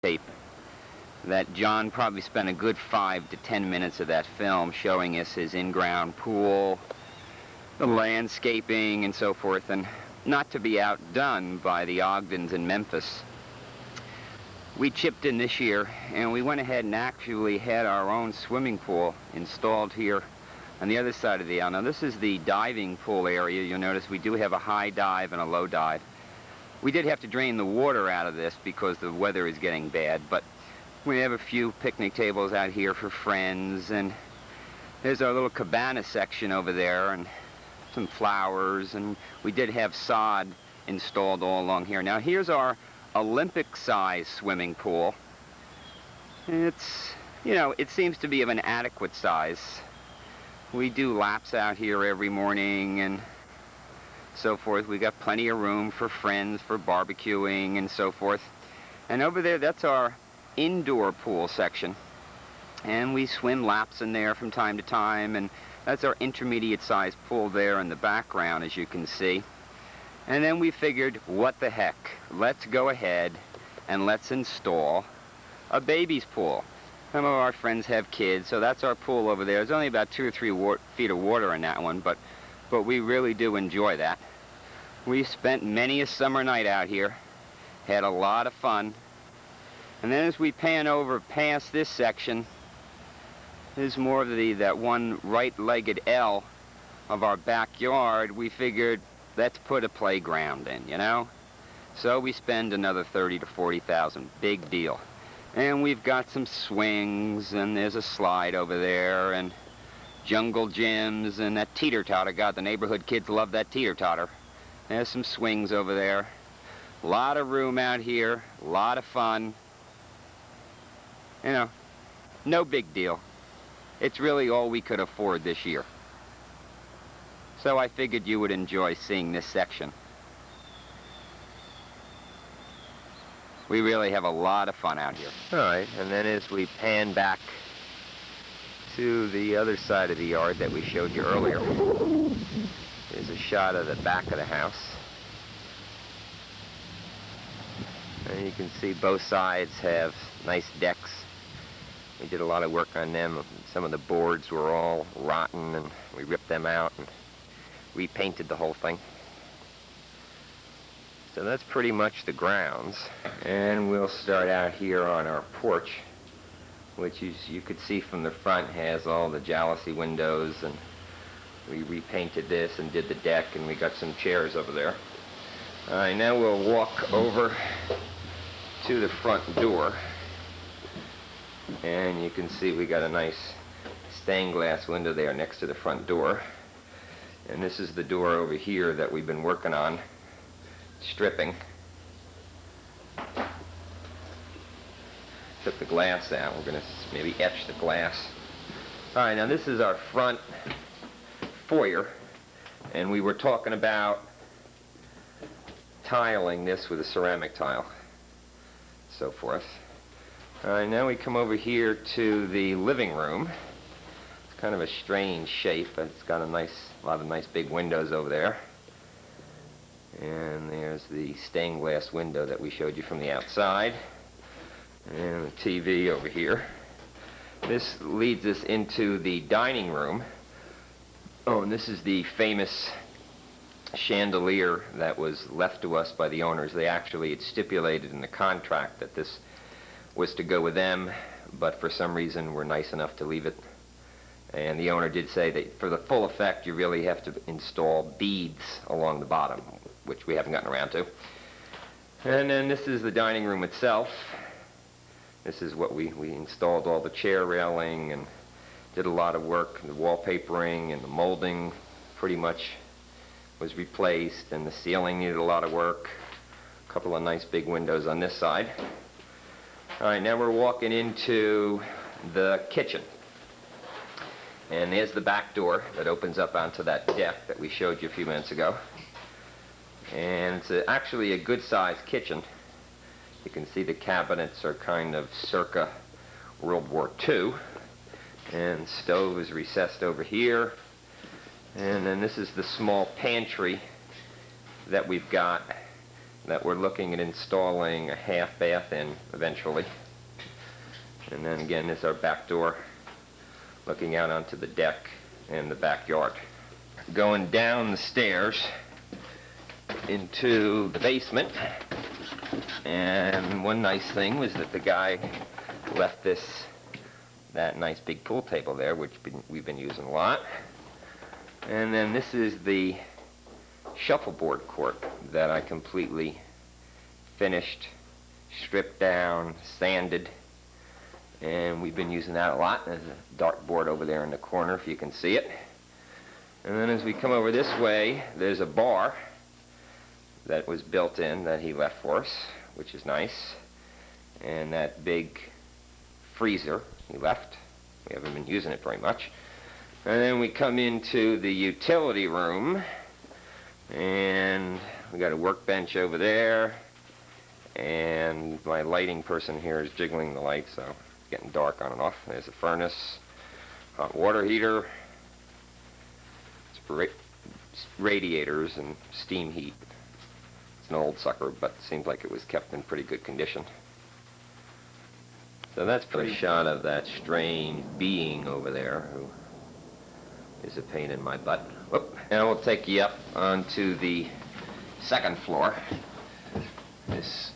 tape that John probably spent a good 5 to 10 minutes of that film showing us his in-ground pool, the landscaping and so forth, and not to be outdone by the Ogdens in Memphis. We chipped in this year and we went ahead and actually had our own swimming pool installed here on the other side of the island. Now this is the diving pool area. You'll notice we do have a high dive and a low dive. We did have to drain the water out of this because the weather is getting bad, but we have a few picnic tables out here for friends, and there's our little cabana section over there and some flowers, and we did have sod installed all along here. Now here's our Olympic-size swimming pool. It's, you know, it seems to be of an adequate size. We do laps out here every morning and so forth. We got plenty of room for friends, for barbecuing and so forth. And over there, that's our indoor pool section. And we swim laps in there from time to time, and that's our intermediate-sized pool there in the background, as you can see. And then we figured, what the heck, let's go ahead and let's install a baby's pool. Some of our friends have kids, so that's our pool over there. There's only about 2 or 3 feet of water in that one, but we really do enjoy that. We spent many a summer night out here, had a lot of fun. And then as we pan over past this section, there's more of that one right-legged L of our backyard. We figured, let's put a playground in, you know? So we spend another $30,000 to $40,000, big deal. And we've got some swings, and there's a slide over there, and jungle gyms, and that teeter-totter. God, the neighborhood kids love that teeter-totter. There's some swings over there. A lot of room out here, a lot of fun. You know, no big deal. It's really all we could afford this year. So I figured you would enjoy seeing this section. We really have a lot of fun out here. All right, and then as we pan back to the other side of the yard that we showed you earlier, there's a shot of the back of the house. And you can see both sides have nice decks. We did a lot of work on them. Some of the boards were all rotten, and we ripped them out and repainted the whole thing. So that's pretty much the grounds. And we'll start out here on our porch, which is, you could see from the front, has all the jalousie windows, and we repainted this and did the deck, and we got some chairs over there. All right, now we'll walk over to the front door, and you can see we got a nice stained glass window there next to the front door. And this is the door over here that we've been working on stripping. Took the glass out. We're going to maybe etch the glass. All right, now this is our front foyer, and we were talking about tiling this with a ceramic tile, so forth. All right, now we come over here to the living room. It's kind of a strange shape, but it's got a lot of nice big windows over there. And there's the stained glass window that we showed you from the outside. And the TV over here. This leads us into the dining room. Oh, and this is the famous chandelier that was left to us by the owners. They actually had stipulated in the contract that this was to go with them, but for some reason were nice enough to leave it. And the owner did say that for the full effect, you really have to install beads along the bottom, which we haven't gotten around to. And then this is the dining room itself. This is what we installed all the chair railing and did a lot of work. The wallpapering and the molding pretty much was replaced, and the ceiling needed a lot of work. A couple of nice big windows on this side. All right, now we're walking into the kitchen. And there's the back door that opens up onto that deck that we showed you a few minutes ago. And it's actually a good-sized kitchen. You can see the cabinets are kind of circa World War II. And stove is recessed over here. And then this is the small pantry that we've got. that we're looking at installing a half bath in eventually. And then again, there's our back door looking out onto the deck and the backyard. Going down the stairs into the basement, and one nice thing was that the guy left that nice big pool table there, which we've been using a lot. And then this is the shuffleboard court that I completely finished, stripped down, sanded, and we've been using that a lot. There's a dartboard over there in the corner if you can see it. And then as we come over this way, there's a bar that was built in that he left for us, which is nice. And that big freezer he left. We haven't been using it very much. And then we come into the utility room, and we got a workbench over there, and my lighting person here is jiggling the lights, so it's getting dark on and off. There's a furnace, hot water heater, radiators and steam heat. It's an old sucker, but it seems like it was kept in pretty good condition. So that's a shot of that strange being over there who is a pain in my butt. Whoop. Now we'll take you up onto the second floor. This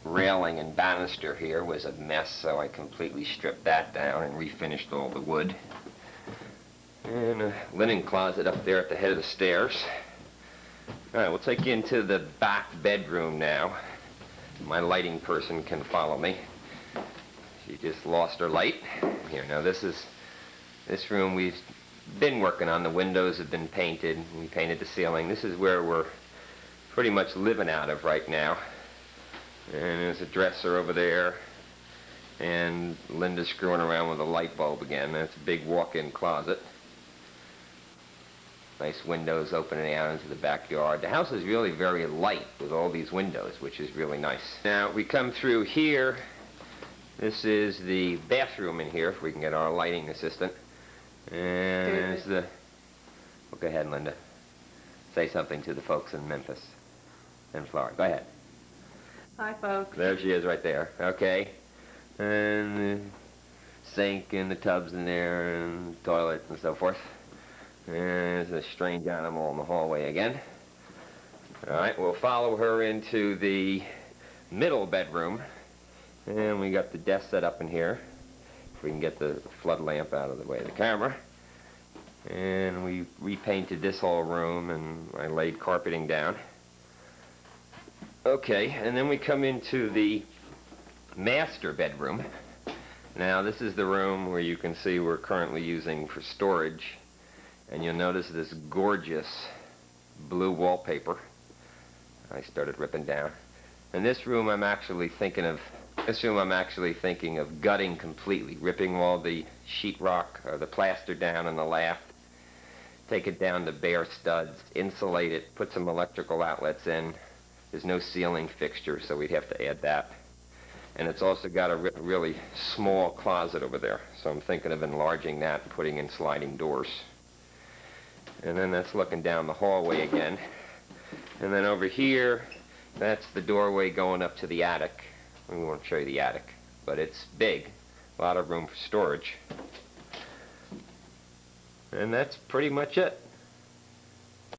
railing and banister here was a mess, so I completely stripped that down and refinished all the wood. And a linen closet up there at the head of the stairs. All right, we'll take you into the back bedroom now. My lighting person can follow me. She just lost her light. Here, now this room we've been working on. The windows have been painted. We painted the ceiling. This is where we're pretty much living out of right now. And there's a dresser over there. And Linda's screwing around with a light bulb again. That's a big walk-in closet. Nice windows opening out into the backyard. The house is really very light with all these windows, which is really nice. Now, we come through here. This is the bathroom in here, if we can get our lighting assistant. And there's the... Well, go ahead, Linda. Say something to the folks in Memphis and Florida. Go ahead. Hi, folks. There she is right there. Okay. And the sink and the tubs in there and the toilet and so forth. And there's a strange animal in the hallway again. All right, we'll follow her into the middle bedroom. And we got the desk set up in here. If we can get the flood lamp out of the way of the camera. And we repainted this whole room, and I laid carpeting down. Okay, and then we come into the master bedroom. Now, this is the room where you can see we're currently using for storage. And you'll notice this gorgeous blue wallpaper I started ripping down. And this room I'm actually thinking of gutting completely, ripping all the sheetrock or the plaster down on the loft, take it down to bare studs, insulate it, put some electrical outlets in. There's no ceiling fixture, so we'd have to add that. And it's also got a really small closet over there, so I'm thinking of enlarging that and putting in sliding doors. And then that's looking down the hallway again. And then over here, that's the doorway going up to the attic. We won't show you the attic, but it's big. A lot of room for storage. And that's pretty much it.